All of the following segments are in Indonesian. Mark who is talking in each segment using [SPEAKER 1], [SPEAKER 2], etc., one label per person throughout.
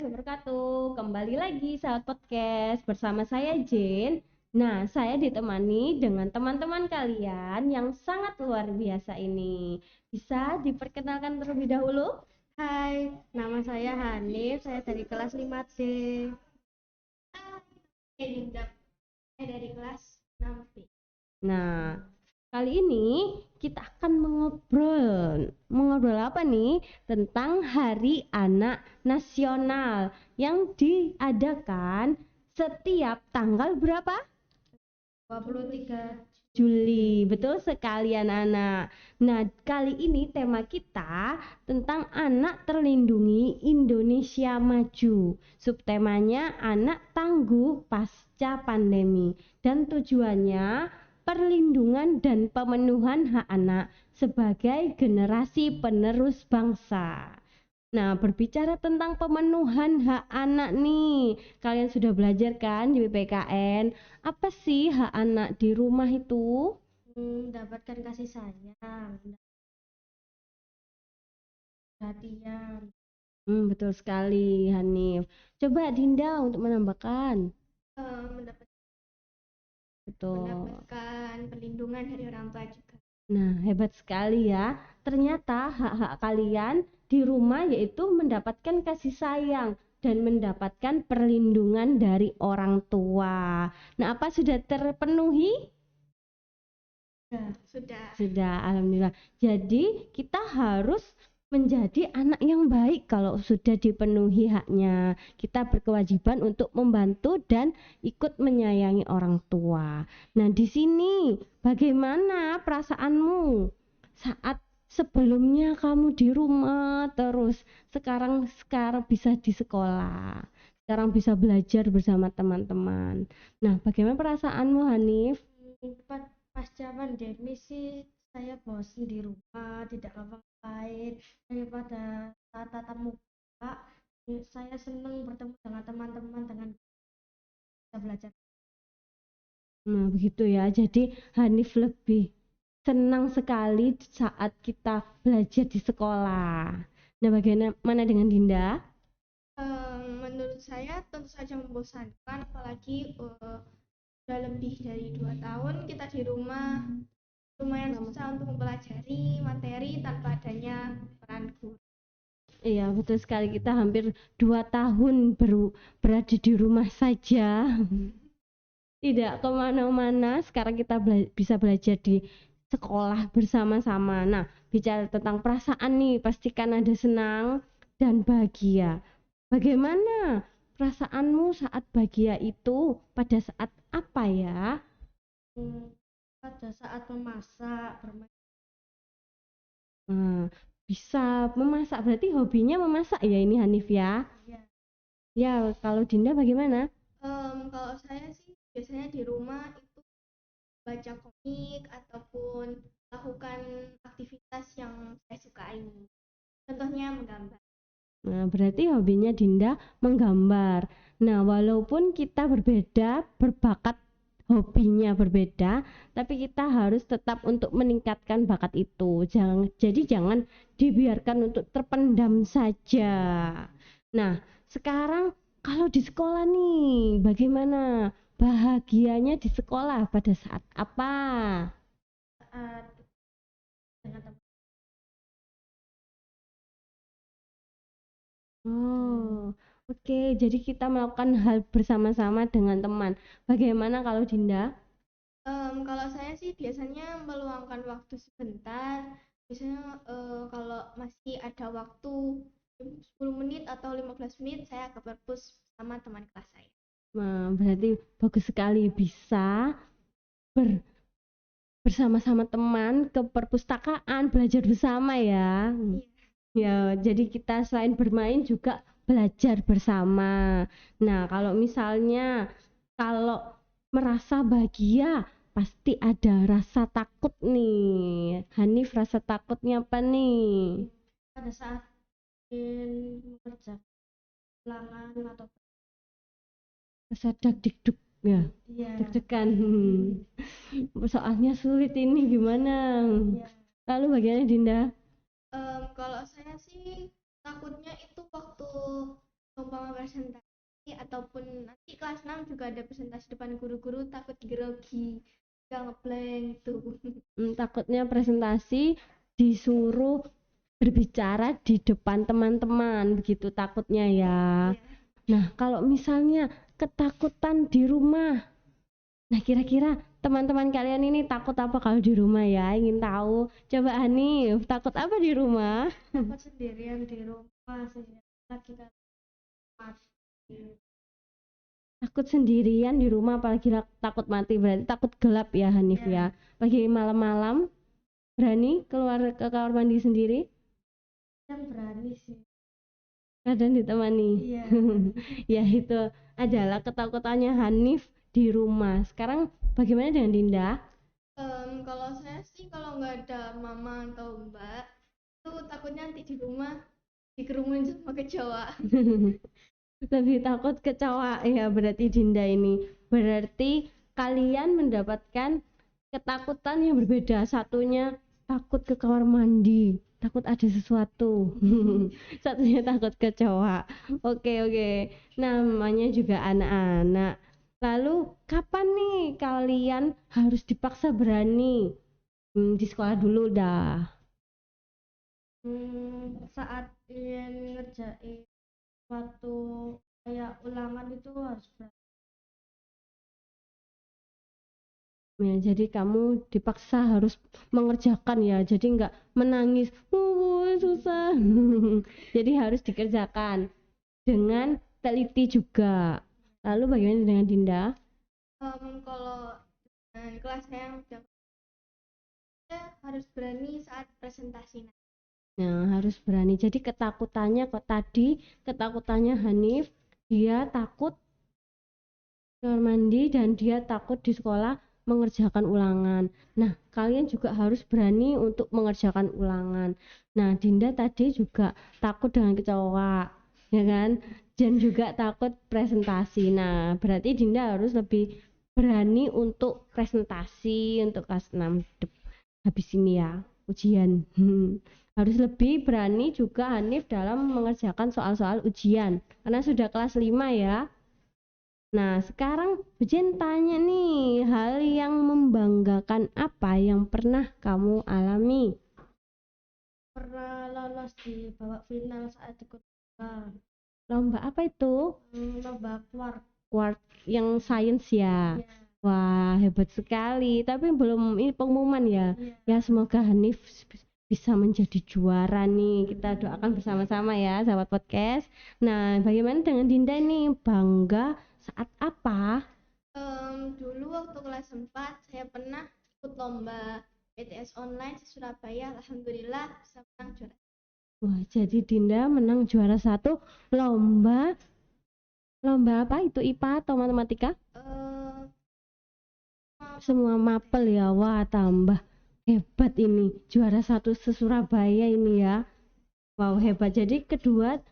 [SPEAKER 1] wabarakatuh. Kembali lagi sahabat podcast bersama saya Jane. Nah, saya ditemani dengan teman-teman kalian yang sangat luar biasa ini. Bisa diperkenalkan terlebih dahulu?
[SPEAKER 2] Hai, nama saya Hanif, saya dari kelas 5D. Dinda, saya dari kelas 6B.
[SPEAKER 1] Nah, kali ini kita akan mengobrol apa nih? Tentang Hari Anak Nasional yang diadakan setiap tanggal berapa?
[SPEAKER 2] 23
[SPEAKER 1] Juli, betul sekali anak-anak. Nah, kali ini tema kita tentang anak terlindungi Indonesia Maju. Subtemanya anak tangguh pasca pandemi dan tujuannya perlindungan dan pemenuhan hak anak sebagai generasi penerus bangsa. Nah, berbicara tentang pemenuhan hak anak nih, kalian sudah belajar kan di PPKN? Apa sih hak anak di rumah itu?
[SPEAKER 2] Mendapatkan kasih sayang, perhatian,
[SPEAKER 1] Betul sekali, Hanif. Coba Dinda untuk menambahkan.
[SPEAKER 2] mendapat,
[SPEAKER 1] Betul.
[SPEAKER 2] mendapatkan perlindungan dari orang tua juga.
[SPEAKER 1] Nah, hebat sekali ya. Ternyata hak-hak kalian di rumah yaitu mendapatkan kasih sayang dan mendapatkan perlindungan dari orang tua. Nah, apa sudah terpenuhi?
[SPEAKER 2] Sudah.
[SPEAKER 1] Sudah, alhamdulillah. Jadi, kita harus menjadi anak yang baik kalau sudah dipenuhi haknya. Kita berkewajiban untuk membantu dan ikut menyayangi orang tua. Nah, di sini bagaimana perasaanmu saat sebelumnya kamu di rumah terus sekarang bisa di sekolah. Sekarang bisa belajar bersama teman-teman. Nah, bagaimana perasaanmu, Hanif?
[SPEAKER 2] Pasca pandemi sih saya bosan di rumah, tidak ngapa-ngapain. Daripada tatap muka, saya senang bertemu dengan teman-teman, dengan bisa belajar.
[SPEAKER 1] Nah, begitu ya. Jadi Hanif lebih senang sekali saat kita belajar di sekolah. Nah, bagaimana dengan Dinda?
[SPEAKER 2] Menurut saya tentu saja membosankan, apalagi sudah lebih dari 2 tahun kita di rumah, lumayan susah untuk mempelajari materi tanpa adanya peran guru.
[SPEAKER 1] Iya, betul sekali. Kita hampir 2 tahun berada di rumah saja. Tidak kemana-mana. Sekarang kita bisa belajar di sekolah bersama-sama. Nah, bicara tentang perasaan nih, pastikan ada senang dan bahagia. Bagaimana perasaanmu saat bahagia itu pada saat apa ya?
[SPEAKER 2] Pada saat memasak, bermain.
[SPEAKER 1] Nah, bisa memasak, berarti hobinya memasak ya ini Hanif ya?
[SPEAKER 2] Ya.
[SPEAKER 1] Ya, kalau Dinda bagaimana?
[SPEAKER 2] Kalau saya sih biasanya di rumah itu baca komik ataupun lakukan aktivitas yang saya sukai. Contohnya menggambar.
[SPEAKER 1] Nah, berarti hobinya Dinda menggambar. Nah, walaupun kita berbeda, berbakat hobinya berbeda, tapi kita harus tetap untuk meningkatkan bakat itu. Jangan dibiarkan untuk terpendam saja. Nah, sekarang kalau di sekolah nih, bagaimana bahagianya di sekolah pada saat apa?
[SPEAKER 2] Saat dengan teman.
[SPEAKER 1] Oh, oke. Jadi kita melakukan hal bersama-sama dengan teman. Bagaimana kalau Dinda?
[SPEAKER 2] Kalau saya sih biasanya meluangkan waktu sebentar. Biasanya kalau masih ada waktu 10 menit atau 15 menit saya ke perpus sama teman kelas saya.
[SPEAKER 1] Nah, berarti bagus sekali bisa ber- bersama-sama teman ke perpustakaan, belajar bersama ya.
[SPEAKER 2] Iya.
[SPEAKER 1] Ya, jadi kita selain bermain juga belajar bersama. Nah, kalau merasa bahagia pasti ada rasa takut nih. Hanif, rasa takutnya apa nih?
[SPEAKER 2] Pada saat ingin mengerjakan ulangan atau
[SPEAKER 1] Rasa deg-deg ya,
[SPEAKER 2] iya.
[SPEAKER 1] deg-degan. Soalnya sulit ini gimana?
[SPEAKER 2] Iya.
[SPEAKER 1] Lalu bagaimana Dinda?
[SPEAKER 2] Kalau saya sih takutnya itu waktu umpama presentasi ataupun nanti kelas 6 juga ada presentasi depan guru-guru, takut grogi, gak ngeblank tuh.
[SPEAKER 1] Takutnya presentasi disuruh berbicara di depan teman-teman begitu takutnya ya.
[SPEAKER 2] Iya.
[SPEAKER 1] Nah, kalau misalnya ketakutan di rumah, nah kira-kira teman-teman kalian ini takut apa kalau di rumah ya? Ingin tahu? Coba Hanif, takut apa di rumah?
[SPEAKER 2] Takut sendirian di rumah sih, lagi kan mati.
[SPEAKER 1] Takut sendirian di rumah apalagi takut mati, berarti takut gelap ya Hanif ya. Pagi malam-malam berani keluar ke kamar mandi sendiri?
[SPEAKER 2] Yang berani sih.
[SPEAKER 1] Kadang ditemani.
[SPEAKER 2] Iya.
[SPEAKER 1] Ya itu adalah ketakutannya Hanif di rumah. Sekarang bagaimana dengan Dinda?
[SPEAKER 2] Kalau saya sih kalau nggak ada mama atau mbak tuh takutnya nanti di rumah dikerumunin sama kecoa.
[SPEAKER 1] Lebih takut kecoa ya berarti Dinda ini. Berarti kalian mendapatkan ketakutan yang berbeda. Satunya takut ke kamar mandi, takut ada sesuatu. Satunya takut kecoa. Oke. Namanya juga anak-anak. Lalu kapan nih kalian harus dipaksa berani? Di sekolah dulu dah.
[SPEAKER 2] Saat ingin ngerjain suatu kayak ulangan itu harus berani.
[SPEAKER 1] Ya, jadi kamu dipaksa harus mengerjakan ya, jadi nggak menangis, susah. Jadi harus dikerjakan dengan teliti juga. Lalu bagaimana dengan Dinda?
[SPEAKER 2] Kalau dengan kelas saya harus berani saat presentasi.
[SPEAKER 1] Nah, harus berani. Jadi ketakutannya kok tadi, ketakutannya Hanif, dia takut kamar mandi dan dia takut di sekolah mengerjakan ulangan. Nah, kalian juga harus berani untuk mengerjakan ulangan. Nah, Dinda tadi juga takut dengan kecoa, ya kan? Dan juga takut presentasi. Nah, berarti Dinda harus lebih berani untuk presentasi untuk kelas 6 habis ini ya, ujian. Harus lebih berani juga Hanif dalam mengerjakan soal-soal ujian karena sudah kelas 5 ya. Nah, sekarang Jen tanya nih, hal yang membanggakan apa yang pernah kamu alami?
[SPEAKER 2] Pernah lolos di babak final saat ikut lomba.
[SPEAKER 1] Lomba apa itu?
[SPEAKER 2] Lomba
[SPEAKER 1] Quark yang sains ya?
[SPEAKER 2] Iya.
[SPEAKER 1] Wah, hebat sekali. Tapi belum ini pengumuman ya.
[SPEAKER 2] Iya.
[SPEAKER 1] Ya, semoga Hanif bisa menjadi juara nih. Kita doakan bersama-sama ya, sahabat podcast. Nah, bagaimana dengan Dinda nih? Bangga saat apa?
[SPEAKER 2] Dulu waktu kelas 4 saya pernah ikut lomba PTS online di Surabaya. Alhamdulillah bisa menang juara.
[SPEAKER 1] Wah, jadi Dinda menang juara 1 lomba apa itu, IPA atau matematika? Semua mapel ya. Wah, tambah hebat ini, juara 1 se-Surabaya ini ya. Wow, hebat. Jadi kedua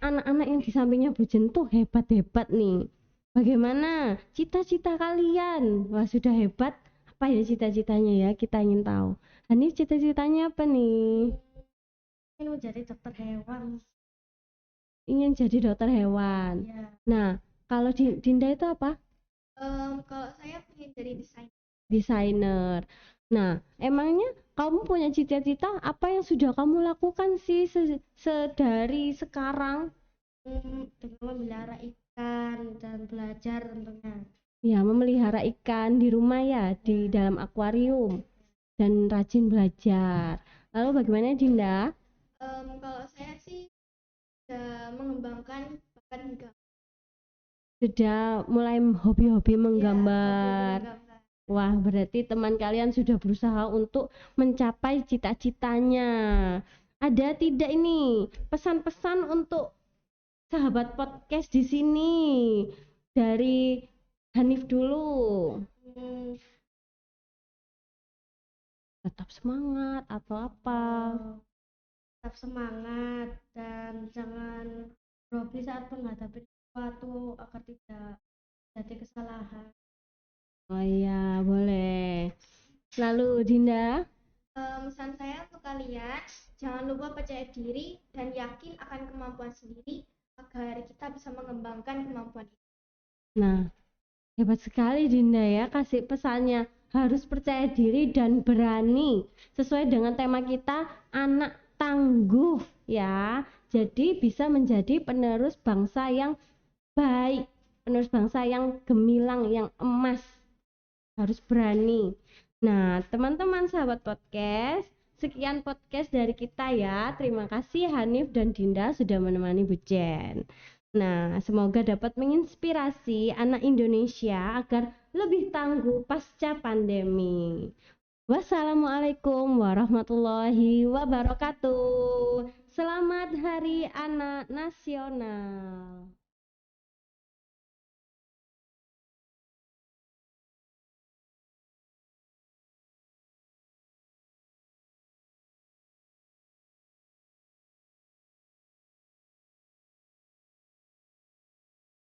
[SPEAKER 1] anak-anak yang di sampingnya Bu Jen tuh hebat-hebat nih. Bagaimana cita-cita kalian? Wah, sudah hebat. Apa ya cita-citanya ya? Kita ingin tahu. Hanif cita-citanya apa nih?
[SPEAKER 2] Ingin menjadi dokter hewan.
[SPEAKER 1] Ingin jadi dokter hewan.
[SPEAKER 2] Ya.
[SPEAKER 1] Nah, kalau Dinda itu apa?
[SPEAKER 2] Kalau saya ingin jadi
[SPEAKER 1] Desainer. Nah, emangnya kamu punya cita-cita apa yang sudah kamu lakukan sih sedari sekarang?
[SPEAKER 2] Dengan memelihara ikan dan belajar tentunya.
[SPEAKER 1] Ya, memelihara ikan di rumah ya, di dalam akuarium dan rajin belajar. Lalu bagaimana Dinda?
[SPEAKER 2] Kalau saya sih sudah mengembangkan bakat menggambar.
[SPEAKER 1] Sudah mulai hobi-hobi menggambar.
[SPEAKER 2] Ya, hobi menggambar.
[SPEAKER 1] Wah, berarti teman kalian sudah berusaha untuk mencapai cita-citanya. Ada tidak ini pesan-pesan untuk sahabat podcast di sini dari Hanif dulu? Tetap semangat atau apa?
[SPEAKER 2] Tetap semangat dan jangan grogi saat menghadapi sesuatu agar tidak jadi kesalahan.
[SPEAKER 1] Oh iya, boleh. Lalu Dinda?
[SPEAKER 2] Pesan saya untuk kalian, jangan lupa percaya diri dan yakin akan kemampuan sendiri. agar kita bisa mengembangkan kemampuan itu.
[SPEAKER 1] Nah, hebat sekali Dinda ya, kasih pesannya harus percaya diri dan berani sesuai dengan tema kita anak tangguh ya. Jadi bisa menjadi penerus bangsa yang baik, penerus bangsa yang gemilang, yang emas. Harus berani. Nah, teman-teman sahabat podcast, sekian podcast dari kita ya. Terima kasih Hanif dan Dinda sudah menemani Bu Jen. Nah, semoga dapat menginspirasi anak Indonesia agar lebih tangguh pasca pandemi. Wassalamualaikum warahmatullahi wabarakatuh. Selamat Hari Anak Nasional.